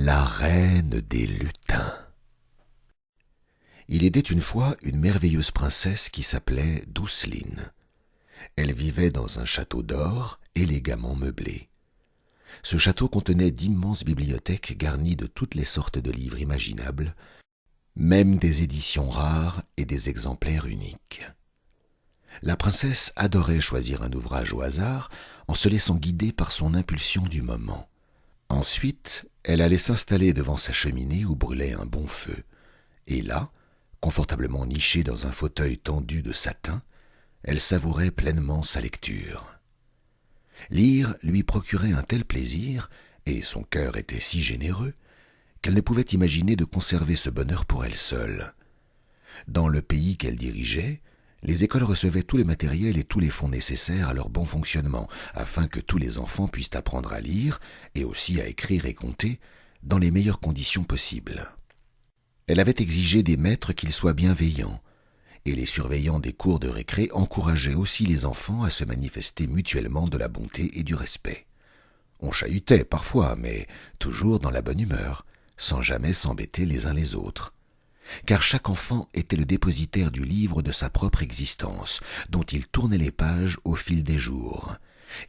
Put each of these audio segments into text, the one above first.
la reine des lutins. Il était une fois une merveilleuse princesse qui s'appelait Douceline. Elle vivait dans un château d'or élégamment meublé. Ce château contenait d'immenses bibliothèques garnies de toutes les sortes de livres imaginables, même des éditions rares et des exemplaires uniques. La princesse adorait choisir un ouvrage au hasard en se laissant guider par son impulsion du moment. Ensuite, elle allait s'installer devant sa cheminée où brûlait un bon feu. Et là, confortablement nichée dans un fauteuil tendu de satin, elle savourait pleinement sa lecture. Lire lui procurait un tel plaisir, et son cœur était si généreux, qu'elle ne pouvait imaginer de conserver ce bonheur pour elle seule. Dans le pays qu'elle dirigeait, les écoles recevaient tout le matériel et tous les fonds nécessaires à leur bon fonctionnement, afin que tous les enfants puissent apprendre à lire et aussi à écrire et compter dans les meilleures conditions possibles. Elle avait exigé des maîtres qu'ils soient bienveillants, et les surveillants des cours de récré encourageaient aussi les enfants à se manifester mutuellement de la bonté et du respect. On chahutait parfois, mais toujours dans la bonne humeur, sans jamais s'embêter les uns les autres. Car chaque enfant était le dépositaire du livre de sa propre existence, dont il tournait les pages au fil des jours.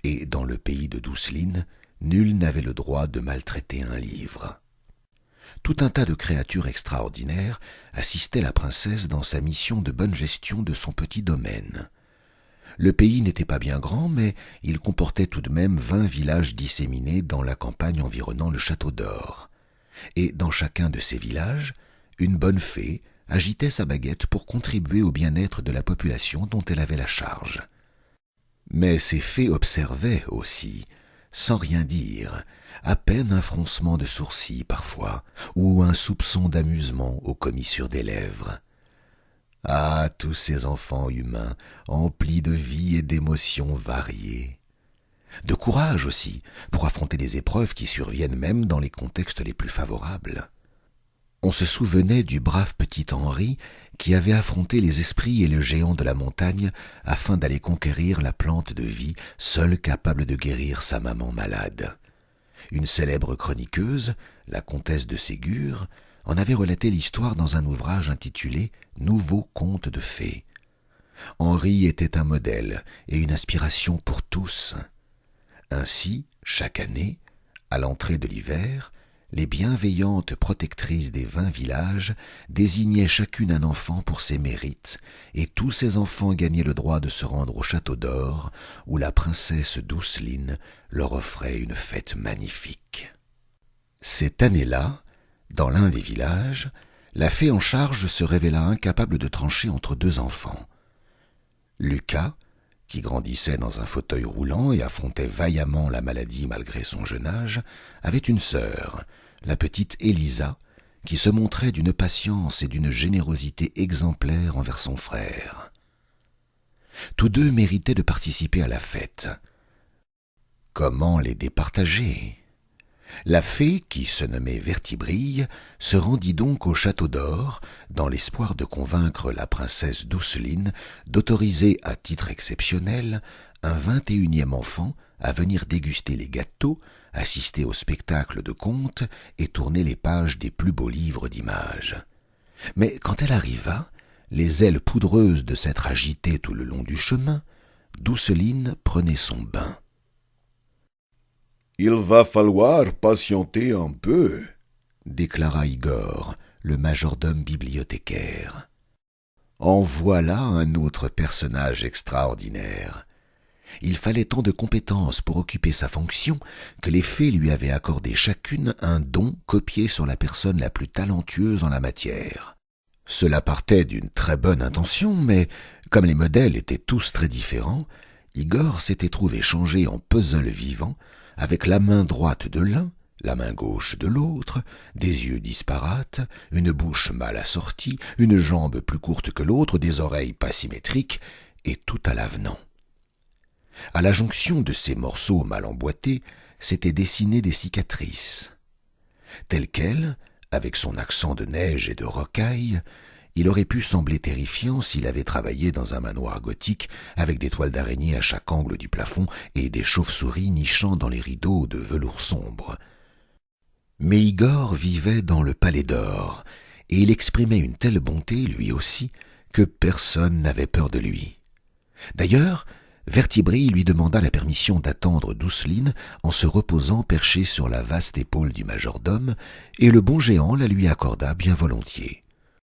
Et dans le pays de Douceline, nul n'avait le droit de maltraiter un livre. Tout un tas de créatures extraordinaires assistaient la princesse dans sa mission de bonne gestion de son petit domaine. Le pays n'était pas bien grand, mais il comportait tout de même 20 villages disséminés dans la campagne environnant le château d'or. Et dans chacun de ces villages, une bonne fée agitait sa baguette pour contribuer au bien-être de la population dont elle avait la charge. Mais ces fées observaient aussi, sans rien dire, à peine un froncement de sourcils parfois, ou un soupçon d'amusement aux commissures des lèvres. Ah, tous ces enfants humains, emplis de vie et d'émotions variées. De courage aussi, pour affronter des épreuves qui surviennent même dans les contextes les plus favorables. On se souvenait du brave petit Henri qui avait affronté les esprits et le géant de la montagne afin d'aller conquérir la plante de vie, seule capable de guérir sa maman malade. Une célèbre chroniqueuse, la comtesse de Ségur, en avait relaté l'histoire dans un ouvrage intitulé « Nouveaux contes de fées ». Henri était un modèle et une inspiration pour tous. Ainsi, chaque année, à l'entrée de l'hiver, les bienveillantes protectrices des 20 villages désignaient chacune un enfant pour ses mérites, et tous ces enfants gagnaient le droit de se rendre au château d'or, où la princesse Douceline leur offrait une fête magnifique. Cette année-là, dans l'un des villages, la fée en charge se révéla incapable de trancher entre deux enfants. Lucas, qui grandissait dans un fauteuil roulant et affrontait vaillamment la maladie malgré son jeune âge, avait une sœur, la petite Élisa, qui se montrait d'une patience et d'une générosité exemplaires envers son frère. Tous deux méritaient de participer à la fête. Comment les départager ? La fée, qui se nommait Vertibrille, se rendit donc au château d'or, dans l'espoir de convaincre la princesse Douceline d'autoriser à titre exceptionnel un 21e enfant à venir déguster les gâteaux, assister au spectacle de contes et tourner les pages des plus beaux livres d'images. Mais quand elle arriva, les ailes poudreuses de s'être agitées tout le long du chemin, Douceline prenait son bain. « Il va falloir patienter un peu, » déclara Igor, le majordome bibliothécaire. En voilà un autre personnage extraordinaire. Il fallait tant de compétences pour occuper sa fonction que les fées lui avaient accordé chacune un don copié sur la personne la plus talentueuse en la matière. Cela partait d'une très bonne intention, mais comme les modèles étaient tous très différents, Igor s'était trouvé changé en puzzle vivant, avec la main droite de l'un, la main gauche de l'autre, des yeux disparates, une bouche mal assortie, une jambe plus courte que l'autre, des oreilles pas symétriques, et tout à l'avenant. À la jonction de ces morceaux mal emboîtés s'étaient dessinées des cicatrices. Tel quel, avec son accent de neige et de rocaille, il aurait pu sembler terrifiant s'il avait travaillé dans un manoir gothique avec des toiles d'araignée à chaque angle du plafond et des chauves-souris nichant dans les rideaux de velours sombre. Mais Igor vivait dans le palais d'or, et il exprimait une telle bonté, lui aussi, que personne n'avait peur de lui. D'ailleurs, Vertibrille lui demanda la permission d'attendre Douceline en se reposant perché sur la vaste épaule du majordome, et le bon géant la lui accorda bien volontiers.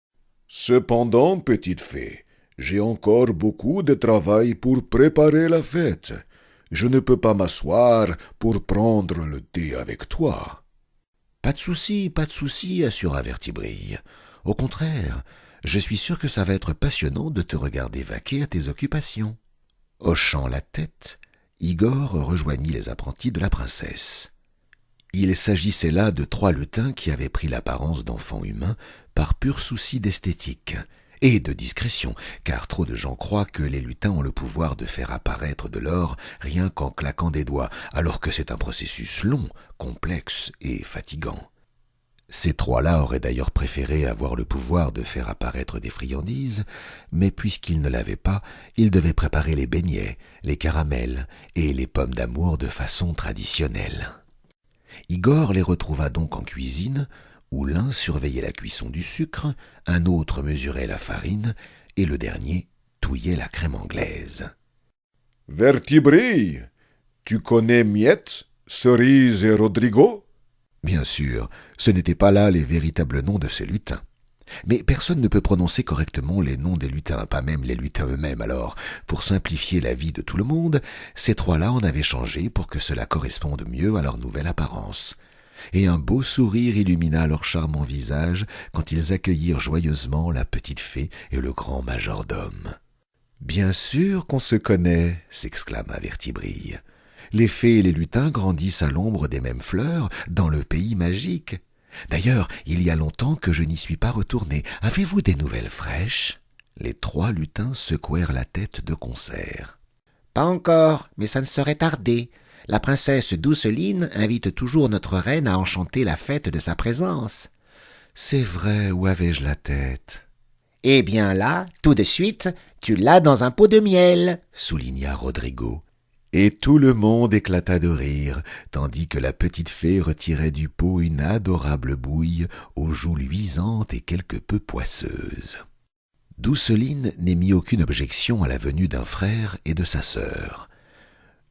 « Cependant, petite fée, j'ai encore beaucoup de travail pour préparer la fête. Je ne peux pas m'asseoir pour prendre le thé avec toi. » Pas de souci, assura Vertibrille. Au contraire, je suis sûr que ça va être passionnant de te regarder vaquer à tes occupations. Hochant la tête, Igor rejoignit les apprentis de la princesse. Il s'agissait là de 3 lutins qui avaient pris l'apparence d'enfants humains par pur souci d'esthétique et de discrétion, car trop de gens croient que les lutins ont le pouvoir de faire apparaître de l'or rien qu'en claquant des doigts, alors que c'est un processus long, complexe et fatigant. Ces 3-là auraient d'ailleurs préféré avoir le pouvoir de faire apparaître des friandises, mais puisqu'ils ne l'avaient pas, ils devaient préparer les beignets, les caramels et les pommes d'amour de façon traditionnelle. Igor les retrouva donc en cuisine, où l'un surveillait la cuisson du sucre, un autre mesurait la farine, et le dernier touillait la crème anglaise. « Vertibrille, tu connais Miette, Cerise et Rodrigo ?» Bien sûr, ce n'étaient pas là les véritables noms de ces lutins. Mais personne ne peut prononcer correctement les noms des lutins, pas même les lutins eux-mêmes. Alors, pour simplifier la vie de tout le monde, ces 3-là en avaient changé pour que cela corresponde mieux à leur nouvelle apparence. Et un beau sourire illumina leur charmant visage quand ils accueillirent joyeusement la petite fée et le grand majordome. « Bien sûr qu'on se connaît !» s'exclama Vertibrille. « Les fées et les lutins grandissent à l'ombre des mêmes fleurs dans le pays magique. D'ailleurs, il y a longtemps que je n'y suis pas retourné. Avez-vous des nouvelles fraîches ?» Les 3 lutins secouèrent la tête de concert. « Pas encore, mais ça ne saurait tarder. La princesse Douceline invite toujours notre reine à enchanter la fête de sa présence. »« C'est vrai, où avais-je la tête ?»« Eh bien là, tout de suite, tu l'as dans un pot de miel, » souligna Rodrigo. Et tout le monde éclata de rire, tandis que la petite fée retirait du pot une adorable bouille aux joues luisantes et quelque peu poisseuses. Douceline n'émit aucune objection à la venue d'un frère et de sa sœur.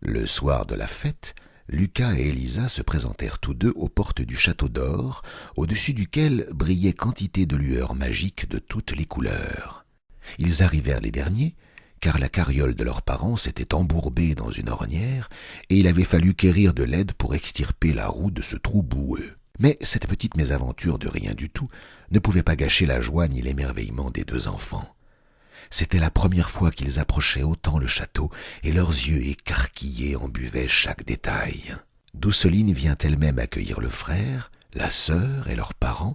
Le soir de la fête, Lucas et Elisa se présentèrent tous deux aux portes du château d'or, au-dessus duquel brillaient quantité de lueurs magiques de toutes les couleurs. Ils arrivèrent les derniers, car la carriole de leurs parents s'était embourbée dans une ornière, et il avait fallu quérir de l'aide pour extirper la roue de ce trou boueux. Mais cette petite mésaventure de rien du tout ne pouvait pas gâcher la joie ni l'émerveillement des 2 enfants. C'était la première fois qu'ils approchaient autant le château, et leurs yeux écarquillés en buvaient chaque détail. Douceline vient elle-même accueillir le frère, la sœur et leurs parents,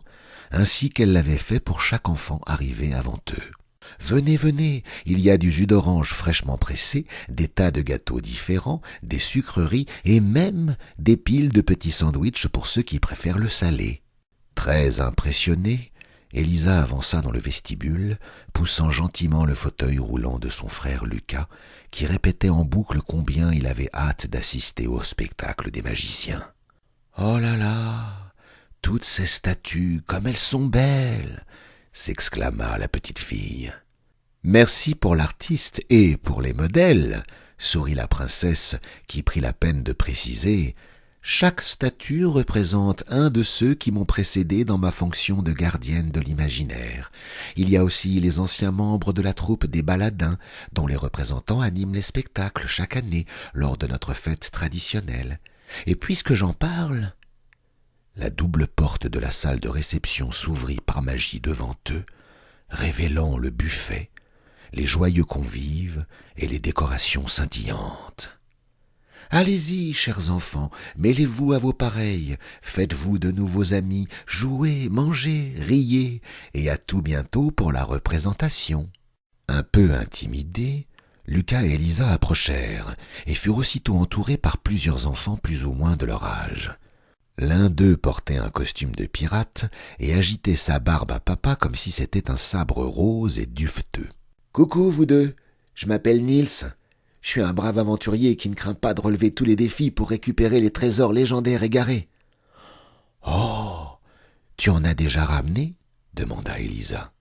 ainsi qu'elle l'avait fait pour chaque enfant arrivé avant eux. « Venez, venez, il y a du jus d'orange fraîchement pressé, des tas de gâteaux différents, des sucreries et même des piles de petits sandwichs pour ceux qui préfèrent le salé. » Très impressionnée, Elisa avança dans le vestibule, poussant gentiment le fauteuil roulant de son frère Lucas, qui répétait en boucle combien il avait hâte d'assister au spectacle des magiciens. « Oh là là, toutes ces statues, comme elles sont belles !» s'exclama la petite fille. « Merci pour l'artiste et pour les modèles !» sourit la princesse, qui prit la peine de préciser. « Chaque statue représente un de ceux qui m'ont précédé dans ma fonction de gardienne de l'imaginaire. Il y a aussi les anciens membres de la troupe des baladins, dont les représentants animent les spectacles chaque année lors de notre fête traditionnelle. Et puisque j'en parle... » La double porte de la salle de réception s'ouvrit par magie devant eux, révélant le buffet, les joyeux convives et les décorations scintillantes. « Allez-y, chers enfants, mêlez-vous à vos pareils, faites-vous de nouveaux amis, jouez, mangez, riez, et à tout bientôt pour la représentation. » Un peu intimidés, Lucas et Elisa approchèrent et furent aussitôt entourés par plusieurs enfants plus ou moins de leur âge. L'un d'eux portait un costume de pirate et agitait sa barbe à papa comme si c'était un sabre rose et duveteux. « Coucou, vous deux, je m'appelle Nils. Je suis un brave aventurier qui ne craint pas de relever tous les défis pour récupérer les trésors légendaires égarés. »« Oh, Tu en as déjà ramené ?» demanda Élisa.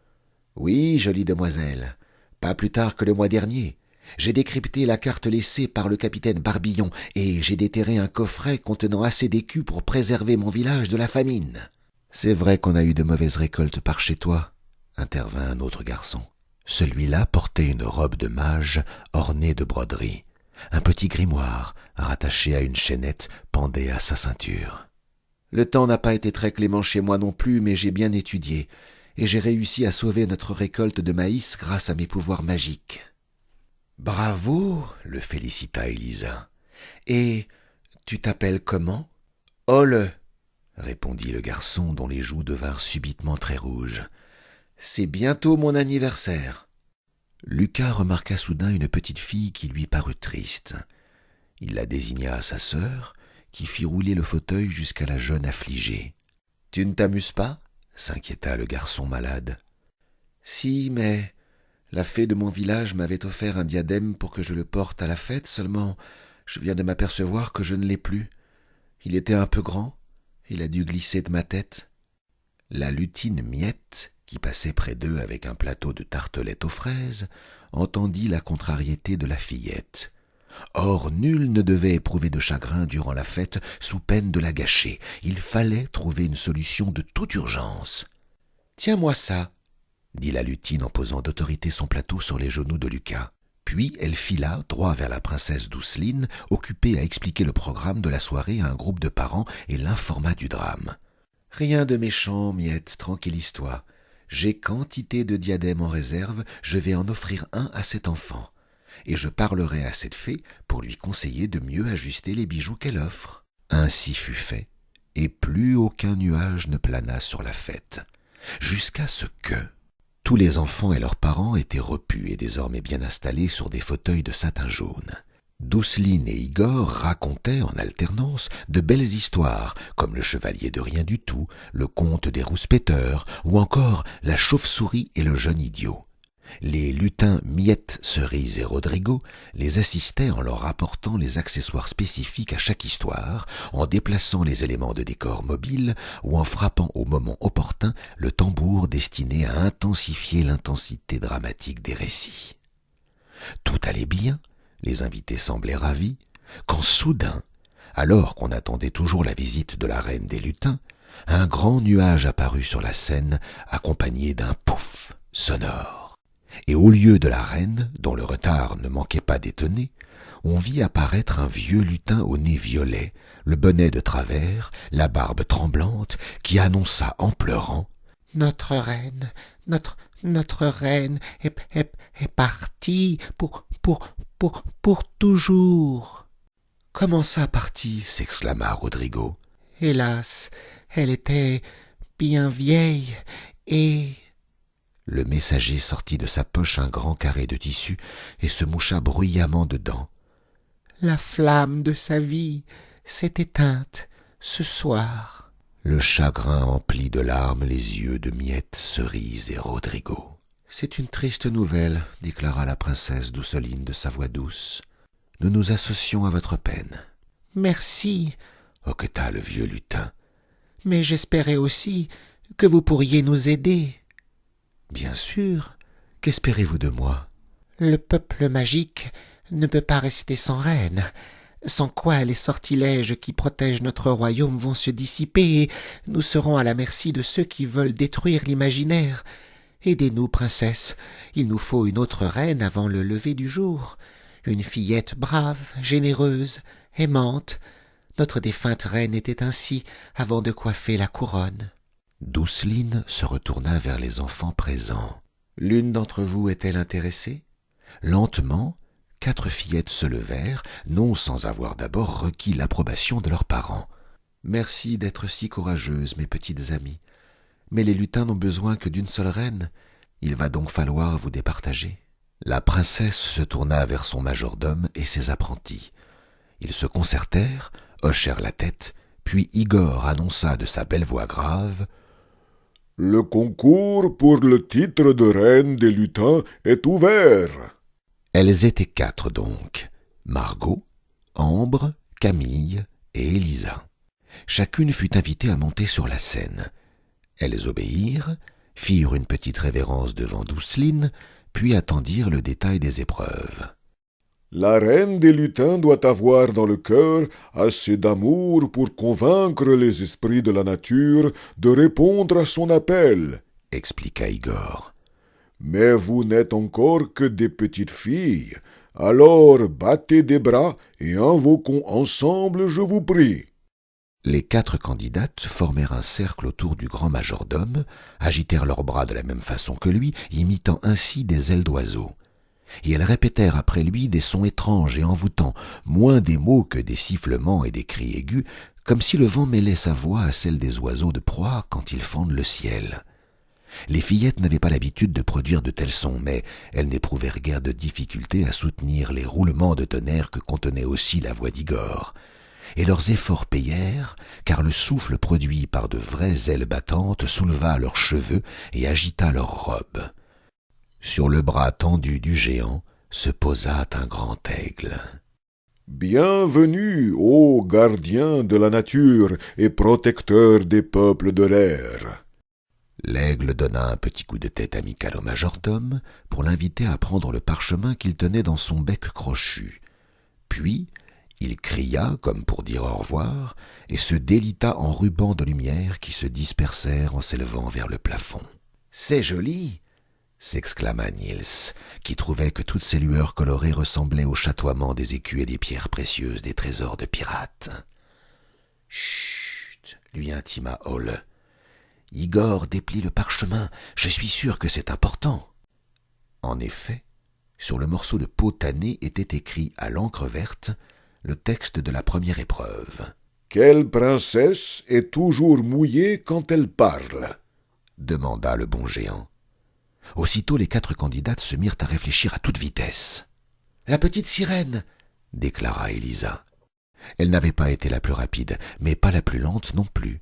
« Oui, jolie demoiselle, pas plus tard que le mois dernier. J'ai décrypté la carte laissée par le capitaine Barbillon et j'ai déterré un coffret contenant assez d'écus pour préserver mon village de la famine. »« C'est vrai qu'on a eu de mauvaises récoltes par chez toi, » intervint un autre garçon. Celui-là portait une robe de mage ornée de broderies. Un petit grimoire, rattaché à une chaînette, pendait à sa ceinture. « Le temps n'a pas été très clément chez moi non plus, mais j'ai bien étudié, et j'ai réussi à sauver notre récolte de maïs grâce à mes pouvoirs magiques. »« Bravo !» le félicita Élisa. « Et tu t'appelles comment ?»« Ole !» répondit le garçon dont les joues devinrent subitement très rouges. « C'est bientôt mon anniversaire. » Lucas remarqua soudain une petite fille qui lui parut triste. Il la désigna à sa sœur, qui fit rouler le fauteuil jusqu'à la jeune affligée. « Tu ne t'amuses pas ?» s'inquiéta le garçon malade. « Si, mais la fée de mon village m'avait offert un diadème pour que je le porte à la fête, seulement je viens de m'apercevoir que je ne l'ai plus. Il était un peu grand, il a dû glisser de ma tête. » La lutine Miette, qui passait près d'eux avec un plateau de tartelettes aux fraises, entendit la contrariété de la fillette. Or, nul ne devait éprouver de chagrin durant la fête sous peine de la gâcher. Il fallait trouver une solution de toute urgence. « Tiens-moi ça !» dit la lutine en posant d'autorité son plateau sur les genoux de Lucas. Puis elle fila droit vers la princesse Douceline, occupée à expliquer le programme de la soirée à un groupe de parents et l'informa du drame. « Rien de méchant, Miette, tranquillise-toi. J'ai quantité de diadèmes en réserve, je vais en offrir un à cet enfant. Et je parlerai à cette fée pour lui conseiller de mieux ajuster les bijoux qu'elle offre. » Ainsi fut fait, et plus aucun nuage ne plana sur la fête, jusqu'à ce que tous les enfants et leurs parents étaient repus et désormais bien installés sur des fauteuils de satin jaune. Douceline et Igor racontaient en alternance de belles histoires, comme le chevalier de rien du tout, le conte des rouspéteurs, ou encore la chauve-souris et le jeune idiot. Les lutins Miette, Cerise et Rodrigo les assistaient en leur apportant les accessoires spécifiques à chaque histoire, en déplaçant les éléments de décor mobile ou en frappant au moment opportun le tambour destiné à intensifier l'intensité dramatique des récits. Tout allait bien, les invités semblaient ravis, quand soudain, alors qu'on attendait toujours la visite de la reine des lutins, un grand nuage apparut sur la scène accompagné d'un pouf sonore. Et au lieu de la reine, dont le retard ne manquait pas d'étonner, on vit apparaître un vieux lutin au nez violet, le bonnet de travers, la barbe tremblante, qui annonça en pleurant « Notre reine, notre reine est partie pour toujours. »« Comment ça partie ?» s'exclama Rodrigo. « Hélas, elle était bien vieille et... » Le messager sortit de sa poche un grand carré de tissu et se moucha bruyamment dedans. « La flamme de sa vie s'est éteinte ce soir. » Le chagrin emplit de larmes les yeux de Miette, Cerise et Rodrigo. « C'est une triste nouvelle, » déclara la princesse Douceline de sa voix douce. « Nous nous associons à votre peine. »« Merci, » hoqueta le vieux lutin. « Mais j'espérais aussi que vous pourriez nous aider. »« Bien sûr. Qu'espérez-vous de moi ?»« Le peuple magique ne peut pas rester sans reine, sans quoi les sortilèges qui protègent notre royaume vont se dissiper et nous serons à la merci de ceux qui veulent détruire l'imaginaire. Aidez-nous, princesse, il nous faut une autre reine avant le lever du jour, une fillette brave, généreuse, aimante. Notre défunte reine était ainsi avant de coiffer la couronne. » Douceline se retourna vers les enfants présents. « L'une d'entre vous est-elle intéressée ?» Lentement, 4 fillettes se levèrent, non sans avoir d'abord requis l'approbation de leurs parents. « Merci d'être si courageuses, mes petites amies. Mais les lutins n'ont besoin que d'une seule reine. Il va donc falloir vous départager. » La princesse se tourna vers son majordome et ses apprentis. Ils se concertèrent, hochèrent la tête, puis Igor annonça de sa belle voix grave « Le concours pour le titre de reine des lutins est ouvert. » Elles étaient 4 donc, Margot, Ambre, Camille et Élisa. Chacune fut invitée à monter sur la scène. Elles obéirent, firent une petite révérence devant Douceline, puis attendirent le détail des épreuves. La reine des lutins doit avoir dans le cœur assez d'amour pour convaincre les esprits de la nature de répondre à son appel, expliqua Igor. Mais vous n'êtes encore que des petites filles, alors battez des bras et invoquons ensemble, je vous prie. Les 4 candidates formèrent un cercle autour du grand majordome, agitèrent leurs bras de la même façon que lui, imitant ainsi des ailes d'oiseaux. Et elles répétèrent après lui des sons étranges et envoûtants, moins des mots que des sifflements et des cris aigus, comme si le vent mêlait sa voix à celle des oiseaux de proie quand ils fendent le ciel. Les fillettes n'avaient pas l'habitude de produire de tels sons, mais elles n'éprouvèrent guère de difficulté à soutenir les roulements de tonnerre que contenait aussi la voix d'Igor. Et leurs efforts payèrent, car le souffle produit par de vraies ailes battantes souleva leurs cheveux et agita leurs robes. Sur le bras tendu du géant se posa un grand aigle. « Bienvenue, ô gardien de la nature et protecteur des peuples de l'air !» L'aigle donna un petit coup de tête amical au majordome pour l'inviter à prendre le parchemin qu'il tenait dans son bec crochu. Puis, il cria comme pour dire au revoir et se délita en rubans de lumière qui se dispersèrent en s'élevant vers le plafond. « C'est joli !» s'exclama Niels, qui trouvait que toutes ces lueurs colorées ressemblaient au chatoiement des écus et des pierres précieuses des trésors de pirates. « Chut !» lui intima Ole. « Igor déplie le parchemin, je suis sûr que c'est important. » En effet, sur le morceau de peau tannée était écrit à l'encre verte le texte de la première épreuve. « Quelle princesse est toujours mouillée quand elle parle ?» demanda le bon géant. Aussitôt les 4 candidates se mirent à réfléchir à toute vitesse. « La petite sirène !» déclara Élisa. Elle n'avait pas été la plus rapide, mais pas la plus lente non plus.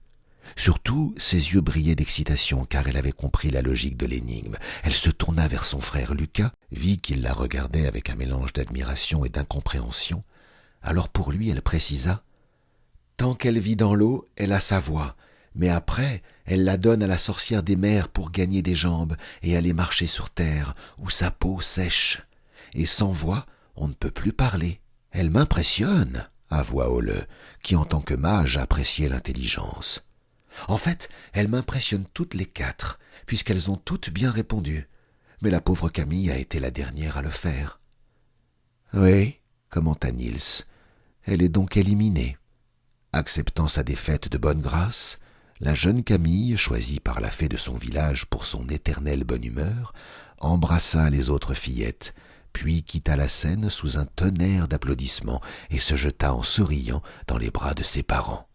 Surtout, ses yeux brillaient d'excitation, car elle avait compris la logique de l'énigme. Elle se tourna vers son frère Lucas, vit qu'il la regardait avec un mélange d'admiration et d'incompréhension. Alors pour lui, elle précisa « Tant qu'elle vit dans l'eau, elle a sa voix. Mais après, elle la donne à la sorcière des mers pour gagner des jambes et aller marcher sur terre, où sa peau sèche. Et sans voix, on ne peut plus parler. Elle m'impressionne, avoua Ole, qui en tant que mage appréciait l'intelligence. En fait, elle m'impressionne toutes les 4, puisqu'elles ont toutes bien répondu. Mais la pauvre Camille a été la dernière à le faire. Oui, commenta Niels, elle est donc éliminée. Acceptant sa défaite de bonne grâce, la jeune Camille, choisie par la fée de son village pour son éternelle bonne humeur, embrassa les autres fillettes, puis quitta la scène sous un tonnerre d'applaudissements et se jeta en souriant dans les bras de ses parents.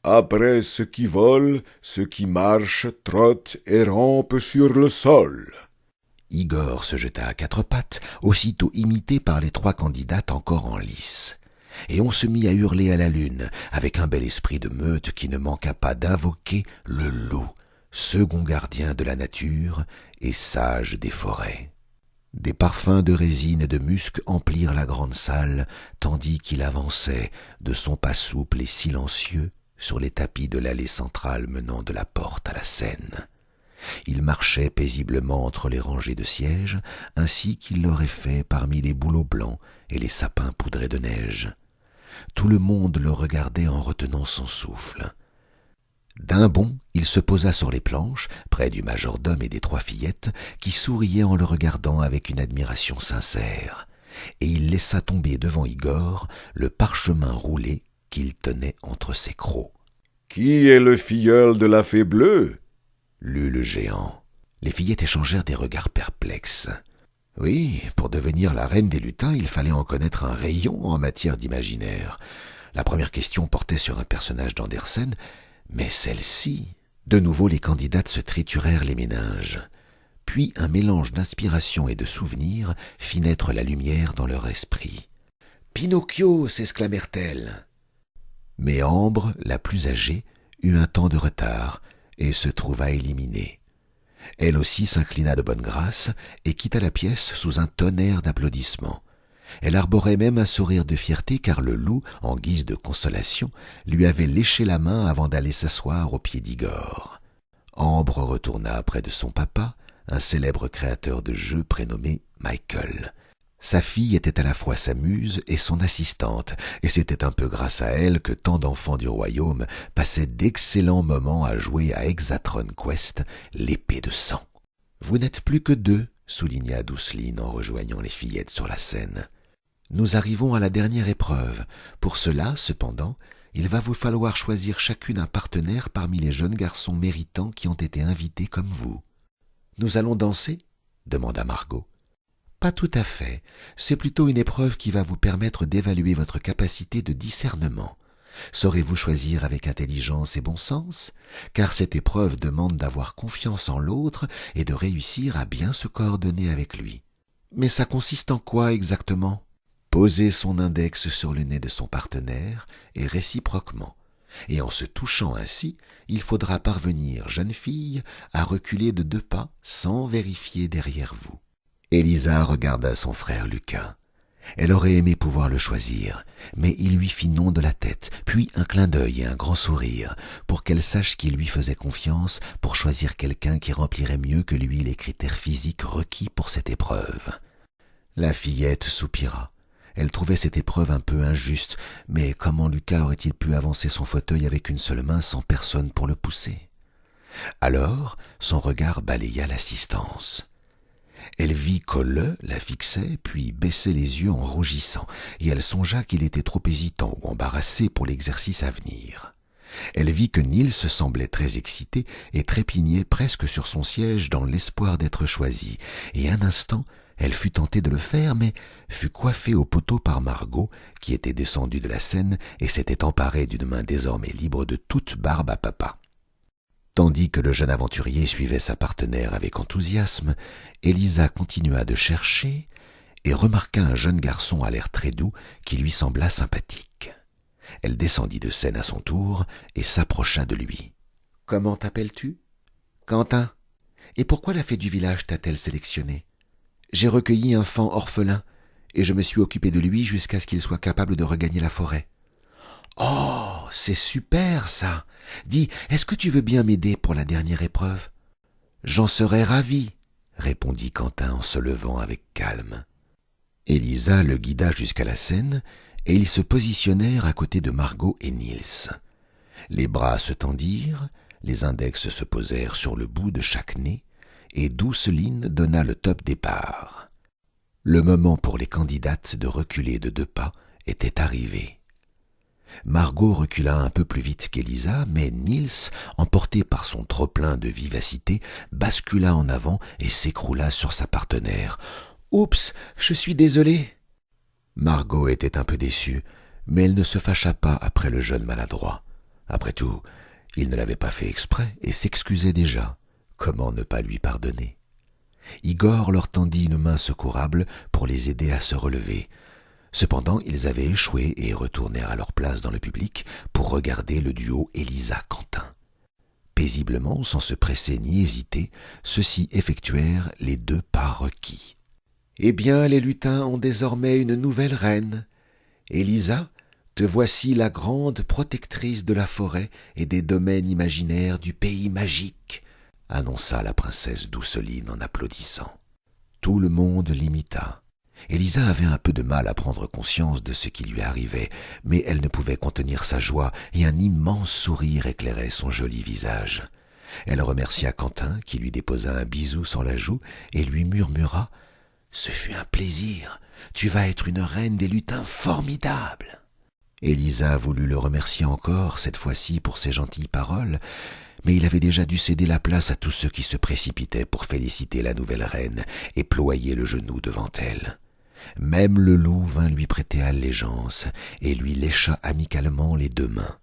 Après ceux qui volent, ceux qui marchent, trottent et rampent sur le sol. Igor se jeta à 4 pattes, aussitôt imité par les 3 candidates encore en lice. Et on se mit à hurler à la lune, avec un bel esprit de meute qui ne manqua pas d'invoquer le loup, second gardien de la nature et sage des forêts. Des parfums de résine et de musc emplirent la grande salle, tandis qu'il avançait, de son pas souple et silencieux, sur les tapis de l'allée centrale menant de la porte à la Seine. Il marchait paisiblement entre les rangées de sièges, ainsi qu'il l'aurait fait parmi les bouleaux blancs et les sapins poudrés de neige. Tout le monde le regardait en retenant son souffle. D'un bond, il se posa sur les planches, près du majordome et des 3 fillettes, qui souriaient en le regardant avec une admiration sincère, et il laissa tomber devant Igor le parchemin roulé qu'il tenait entre ses crocs. « Qui est le filleul de la fée bleue ?» lut le géant. Les fillettes échangèrent des regards perplexes. Oui, pour devenir la reine des lutins, il fallait en connaître un rayon en matière d'imaginaire. La première question portait sur un personnage d'Andersen, mais celle-ci... De nouveau, les candidates se triturèrent les méninges. Puis un mélange d'inspiration et de souvenirs fit naître la lumière dans leur esprit. « Pinocchio !» s'exclamèrent-elles. Mais Ambre, la plus âgée, eut un temps de retard et se trouva éliminée. Elle aussi s'inclina de bonne grâce et quitta la pièce sous un tonnerre d'applaudissements. Elle arborait même un sourire de fierté car le loup, en guise de consolation, lui avait léché la main avant d'aller s'asseoir aux pieds d'Igor. Ambre retourna près de son papa, un célèbre créateur de jeux prénommé Michael. Sa fille était à la fois sa muse et son assistante, et c'était un peu grâce à elle que tant d'enfants du royaume passaient d'excellents moments à jouer à Hexatron Quest, l'épée de sang. « Vous n'êtes plus que 2, souligna Douceline en rejoignant les fillettes sur la scène. Nous arrivons à la dernière épreuve. Pour cela, cependant, il va vous falloir choisir chacune un partenaire parmi les jeunes garçons méritants qui ont été invités comme vous. Nous allons danser ? Demanda Margot. Pas tout à fait. C'est plutôt une épreuve qui va vous permettre d'évaluer votre capacité de discernement. Saurez-vous choisir avec intelligence et bon sens ? Car cette épreuve demande d'avoir confiance en l'autre et de réussir à bien se coordonner avec lui. Mais ça consiste en quoi exactement ? Poser son index sur le nez de son partenaire et réciproquement. Et en se touchant ainsi, il faudra parvenir, jeune fille, à reculer de 2 pas sans vérifier derrière vous. Élisa regarda son frère Lucas. Elle aurait aimé pouvoir le choisir, mais il lui fit non de la tête, puis un clin d'œil et un grand sourire, pour qu'elle sache qu'il lui faisait confiance pour choisir quelqu'un qui remplirait mieux que lui les critères physiques requis pour cette épreuve. La fillette soupira. Elle trouvait cette épreuve un peu injuste, mais comment Lucas aurait-il pu avancer son fauteuil avec une seule main sans personne pour le pousser ? Alors, son regard balaya l'assistance. Elle vit qu'Olle la fixait, puis baissait les yeux en rougissant, et elle songea qu'il était trop hésitant ou embarrassé pour l'exercice à venir. Elle vit que Nils semblait très excité et trépignait presque sur son siège dans l'espoir d'être choisi, et un instant, elle fut tentée de le faire, mais fut coiffée au poteau par Margot, qui était descendue de la scène et s'était emparée d'une main désormais libre de toute barbe à papa. Tandis que le jeune aventurier suivait sa partenaire avec enthousiasme, Élisa continua de chercher et remarqua un jeune garçon à l'air très doux qui lui sembla sympathique. Elle descendit de scène à son tour et s'approcha de lui. « Comment t'appelles-tu ?»« Quentin. Et pourquoi la fée du village t'a-t-elle sélectionné ? J'ai recueilli un faon orphelin et je me suis occupé de lui jusqu'à ce qu'il soit capable de regagner la forêt. » « Oh, c'est super, ça ! Dis, est-ce que tu veux bien m'aider pour la dernière épreuve ?»« J'en serais ravi, » répondit Quentin en se levant avec calme. Élisa le guida jusqu'à la scène et ils se positionnèrent à côté de Margot et Nils. Les bras se tendirent, les index se posèrent sur le bout de chaque nez et Douceline donna le top départ. Le moment pour les candidates de reculer de 2 pas était arrivé. Margot recula un peu plus vite qu'Élisa, mais Nils, emporté par son trop-plein de vivacité, bascula en avant et s'écroula sur sa partenaire. « Oups, je suis désolée !» Margot était un peu déçue, mais elle ne se fâcha pas après le jeune maladroit. Après tout, il ne l'avait pas fait exprès et s'excusait déjà. Comment ne pas lui pardonner ? Igor leur tendit une main secourable pour les aider à se relever. Cependant, ils avaient échoué et retournèrent à leur place dans le public pour regarder le duo Élisa-Quentin. Paisiblement, sans se presser ni hésiter, ceux-ci effectuèrent les 2 pas requis. « Eh bien, les lutins ont désormais une nouvelle reine. Élisa, te voici la grande protectrice de la forêt et des domaines imaginaires du pays magique, » annonça la princesse Douceline en applaudissant. Tout le monde l'imita. Élisa avait un peu de mal à prendre conscience de ce qui lui arrivait, mais elle ne pouvait contenir sa joie et un immense sourire éclairait son joli visage. Elle remercia Quentin, qui lui déposa un bisou sur la joue et lui murmura « Ce fut un plaisir, tu vas être une reine des lutins formidable !» Élisa voulut le remercier encore, cette fois-ci pour ses gentilles paroles, mais il avait déjà dû céder la place à tous ceux qui se précipitaient pour féliciter la nouvelle reine et ployer le genou devant elle. Même le loup vint lui prêter allégeance et lui lécha amicalement les 2 mains.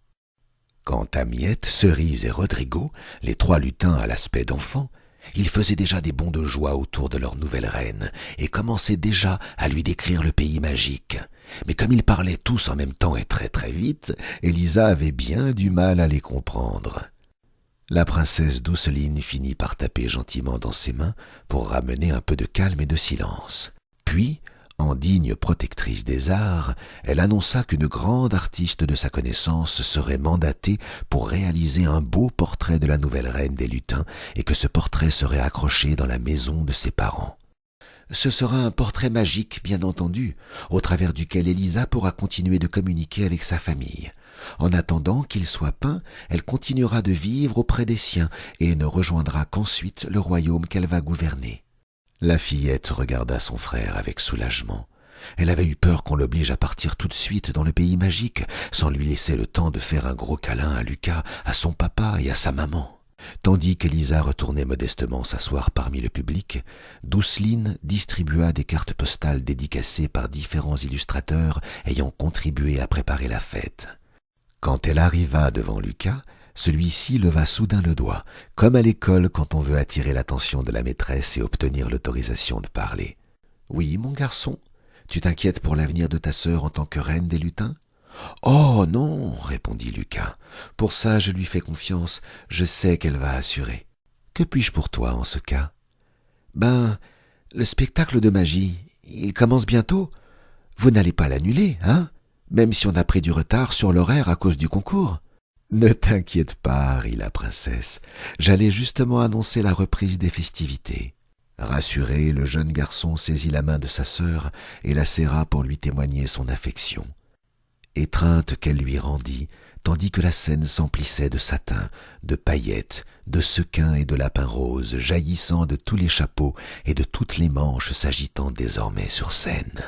Quant à Miette, Cerise et Rodrigo, les 3 lutins à l'aspect d'enfants, ils faisaient déjà des bonds de joie autour de leur nouvelle reine et commençaient déjà à lui décrire le pays magique. Mais comme ils parlaient tous en même temps et très très vite, Élisa avait bien du mal à les comprendre. La princesse Douceline finit par taper gentiment dans ses mains pour ramener un peu de calme et de silence. Puis, En digne protectrice des arts, elle annonça qu'une grande artiste de sa connaissance serait mandatée pour réaliser un beau portrait de la nouvelle reine des lutins et que ce portrait serait accroché dans la maison de ses parents. Ce sera un portrait magique, bien entendu, au travers duquel Élisa pourra continuer de communiquer avec sa famille. En attendant qu'il soit peint, elle continuera de vivre auprès des siens et ne rejoindra qu'ensuite le royaume qu'elle va gouverner. La fillette regarda son frère avec soulagement. Elle avait eu peur qu'on l'oblige à partir tout de suite dans le pays magique, sans lui laisser le temps de faire un gros câlin à Lucas, à son papa et à sa maman. Tandis qu'Élisa retournait modestement s'asseoir parmi le public, Douceline distribua des cartes postales dédicacées par différents illustrateurs ayant contribué à préparer la fête. Quand elle arriva devant Lucas, celui-ci leva soudain le doigt, comme à l'école quand on veut attirer l'attention de la maîtresse et obtenir l'autorisation de parler. « Oui, mon garçon, tu t'inquiètes pour l'avenir de ta sœur en tant que reine des lutins ?»« Oh non, répondit Lucas. Pour ça, je lui fais confiance, je sais qu'elle va assurer. Que puis-je pour toi en ce cas ?»« Le spectacle de magie, il commence bientôt. Vous n'allez pas l'annuler, hein ? Même si on a pris du retard sur l'horaire à cause du concours. » « Ne t'inquiète pas, rit la princesse, j'allais justement annoncer la reprise des festivités. » Rassuré, le jeune garçon saisit la main de sa sœur et la serra pour lui témoigner son affection. Étreinte qu'elle lui rendit, tandis que la scène s'emplissait de satin, de paillettes, de sequins et de lapins roses jaillissant de tous les chapeaux et de toutes les manches s'agitant désormais sur scène.